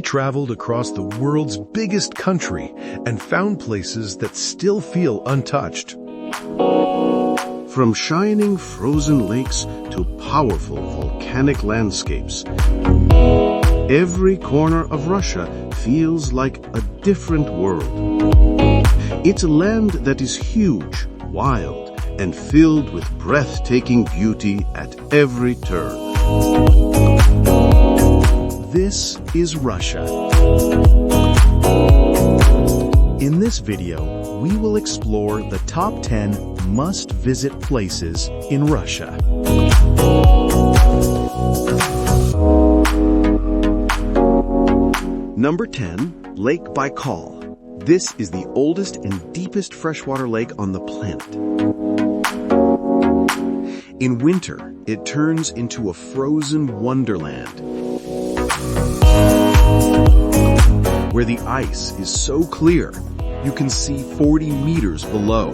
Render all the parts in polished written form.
traveled across the world's biggest country and found places that still feel untouched. From shining frozen lakes to powerful volcanic landscapes, every corner of Russia feels like a different world. It's a land that is huge, wild, and filled with breathtaking beauty at every turn. This is Russia. In this video, we will explore the top 10 must-visit places in Russia. Number 10, Lake Baikal. This is the oldest and deepest freshwater lake on the planet. In winter, it turns into a frozen wonderland, where the ice is so clear you can see 40 meters below.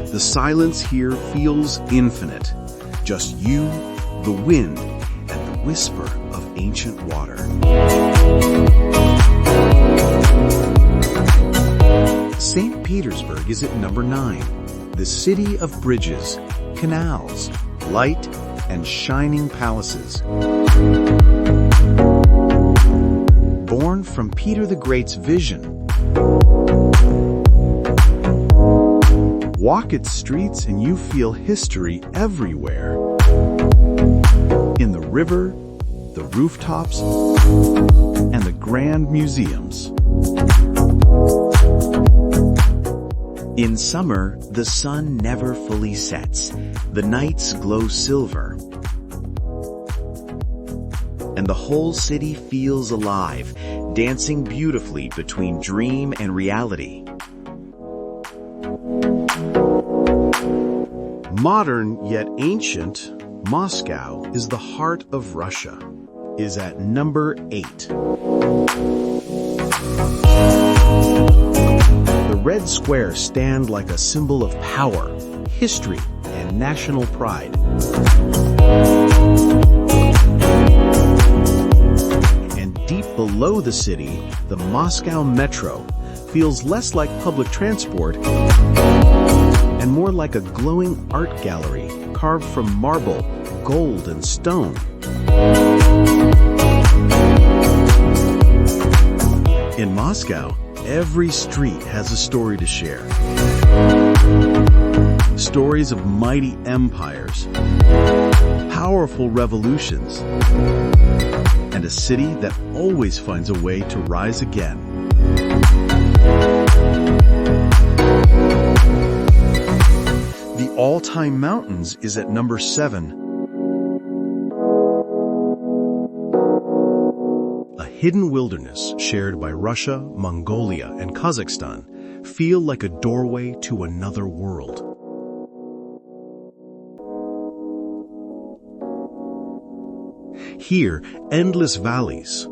The silence here feels infinite. Just you, the wind, and the whisper of ancient water. St. Petersburg is at number 9, the city of bridges, canals, light, and shining palaces. Born from Peter the Great's vision, walk its streets and you feel history everywhere. In the river, the rooftops, and the grand museums. In summer, the sun never fully sets. The nights glow silver. And the whole city feels alive, dancing beautifully between dream and reality. Modern yet ancient, Moscow is the heart of Russia, Is at number 8. The red squares stand like a symbol of power, history, and national pride. And deep below the city, the Moscow Metro feels less like public transport and more like a glowing art gallery carved from marble, gold, and stone. In Moscow, every street has a story to share. Stories of mighty empires, powerful revolutions, and a city that always finds a way to rise again. The Altai Mountains is at number 7. A hidden wilderness shared by Russia, Mongolia, and Kazakhstan feel like a doorway to another world. Here, endless valleys,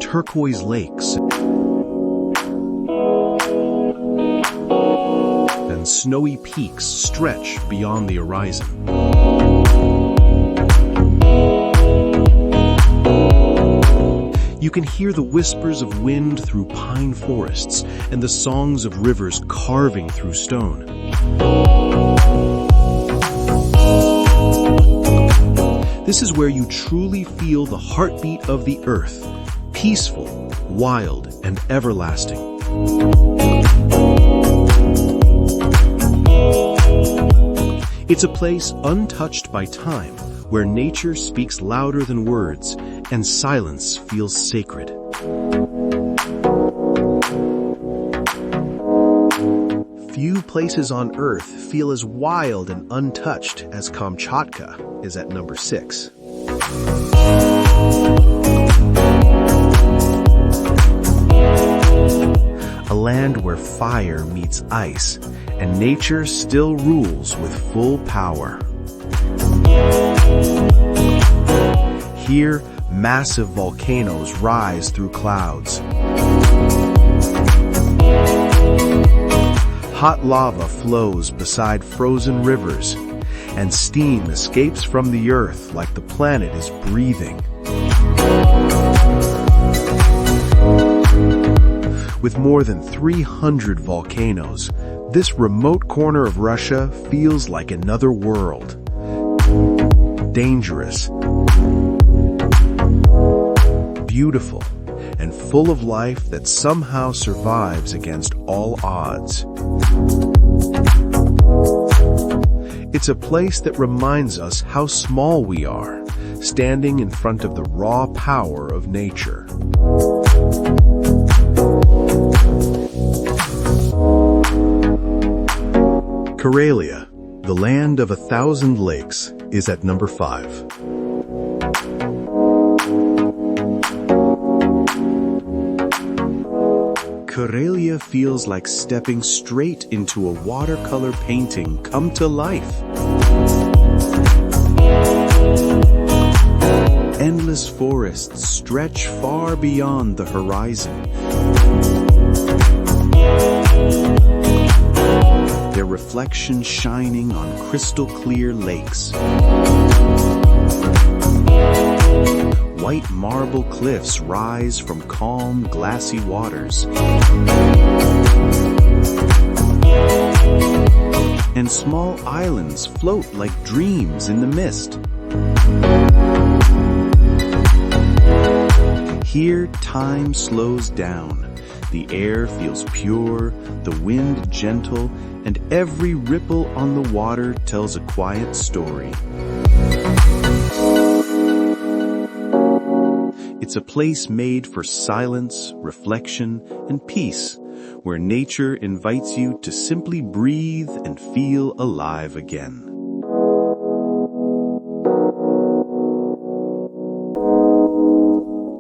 turquoise lakes, and snowy peaks stretch beyond the horizon. You can hear the whispers of wind through pine forests and the songs of rivers carving through stone. This is where you truly feel the heartbeat of the earth, peaceful, wild, and everlasting. It's a place untouched by time, where nature speaks louder than words, and silence feels sacred. Few places on Earth feel as wild and untouched as Kamchatka is at number 6. A land where fire meets ice, and nature still rules with full power. Here, massive volcanoes rise through clouds. Hot lava flows beside frozen rivers, and steam escapes from the earth like the planet is breathing. With more than 300 volcanoes, this remote corner of Russia feels like another world. Dangerous, beautiful, and full of life that somehow survives against all odds. It's a place that reminds us how small we are, standing in front of the raw power of nature. Karelia, the land of 1,000 lakes, is at number 5. Karelia feels like stepping straight into a watercolor painting come to life. Endless forests stretch far beyond the horizon. Their reflection shining on crystal-clear lakes. White marble cliffs rise from calm, glassy waters. And small islands float like dreams in the mist. Here, time slows down. The air feels pure, the wind gentle, and every ripple on the water tells a quiet story. It's a place made for silence, reflection, and peace, where nature invites you to simply breathe and feel alive again.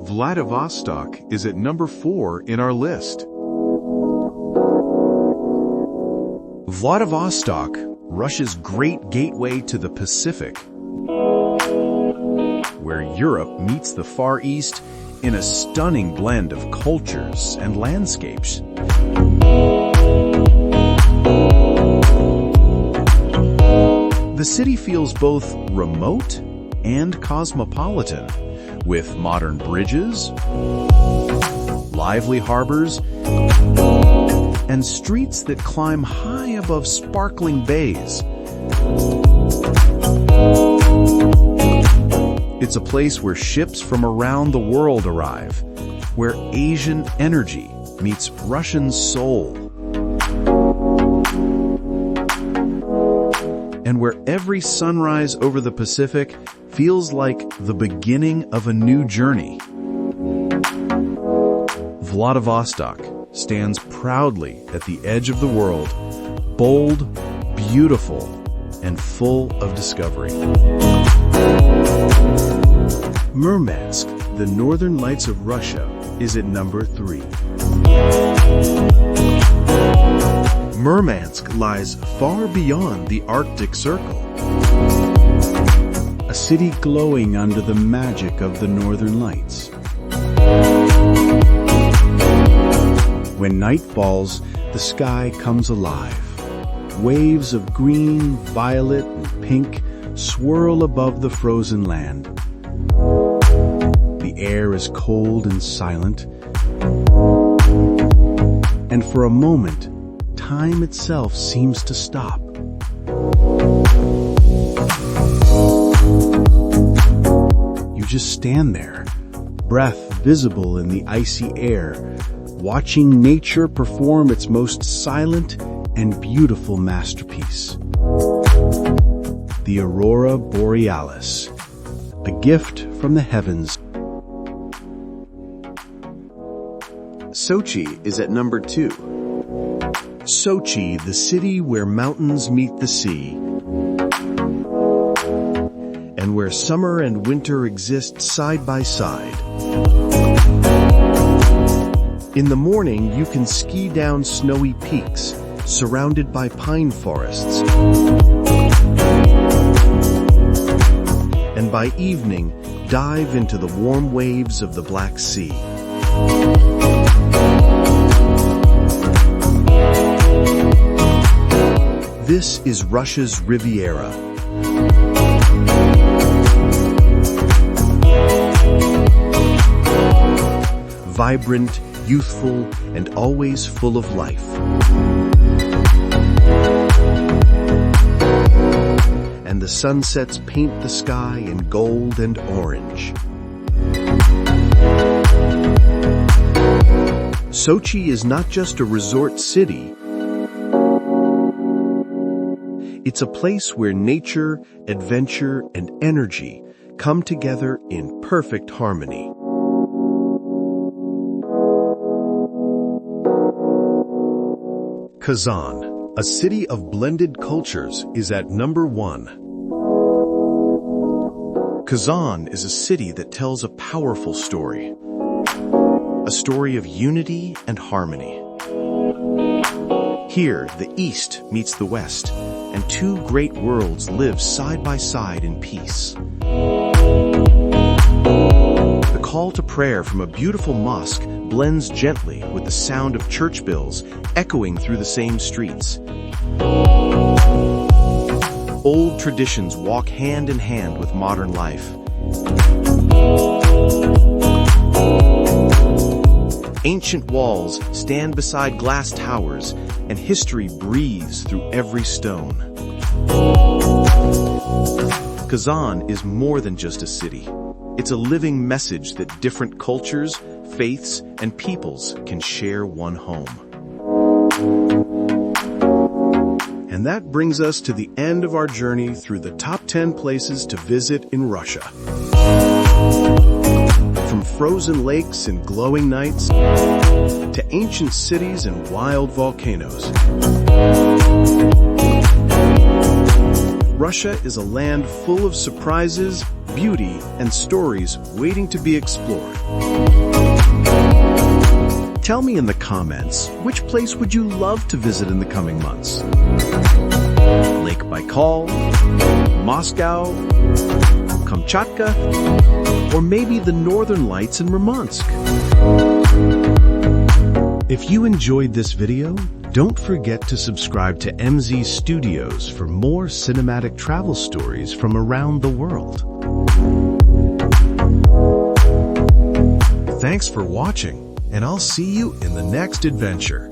Vladivostok is at number 4 in our list. Vladivostok, Russia's great gateway to the Pacific, where Europe meets the Far East in a stunning blend of cultures and landscapes. The city feels both remote and cosmopolitan, with modern bridges, lively harbors, and streets that climb high above sparkling bays. It's a place where ships from around the world arrive, where Asian energy meets Russian soul, and where every sunrise over the Pacific feels like the beginning of a new journey. Vladivostok stands proudly at the edge of the world, bold, beautiful, and full of discovery. Murmansk, the northern lights of Russia, is at number 3. Murmansk lies far beyond the Arctic Circle, a city glowing under the magic of the northern lights. When night falls, the sky comes alive. Waves of green, violet, and pink swirl above the frozen land. The air is cold and silent, and for a moment, time itself seems to stop. You just stand there, breath visible in the icy air, watching nature perform its most silent and beautiful masterpiece. The Aurora Borealis, a gift from the heavens. Sochi is at number 2. Sochi, the city where mountains meet the sea, and where summer and winter exist side by side. In the morning, you can ski down snowy peaks, surrounded by pine forests. And by evening, dive into the warm waves of the Black Sea. This is Russia's Riviera. Vibrant, youthful, and always full of life. And the sunsets paint the sky in gold and orange. Sochi is not just a resort city. It's a place where nature, adventure, and energy come together in perfect harmony. Kazan, a city of blended cultures, is at number 1. Kazan is a city that tells a powerful story. A story of unity and harmony. Here, the East meets the West, and two great worlds live side by side in peace. The call to prayer from a beautiful mosque blends gently with the sound of church bells echoing through the same streets. Old traditions walk hand in hand with modern life. Ancient walls stand beside glass towers, and history breathes through every stone. Kazan is more than just a city. It's a living message that different cultures, faiths, and peoples can share one home. And that brings us to the end of our journey through the top 10 places to visit in Russia. From frozen lakes and glowing nights to ancient cities and wild volcanoes. Russia is a land full of surprises, beauty, and stories waiting to be explored. Tell me in the comments, which place would you love to visit in the coming months? Lake Baikal, Moscow, Kamchatka, or maybe the Northern Lights in Murmansk. If you enjoyed this video, don't forget to subscribe to MZ Studioz for more cinematic travel stories from around the world. Thanks for watching, and I'll see you in the next adventure.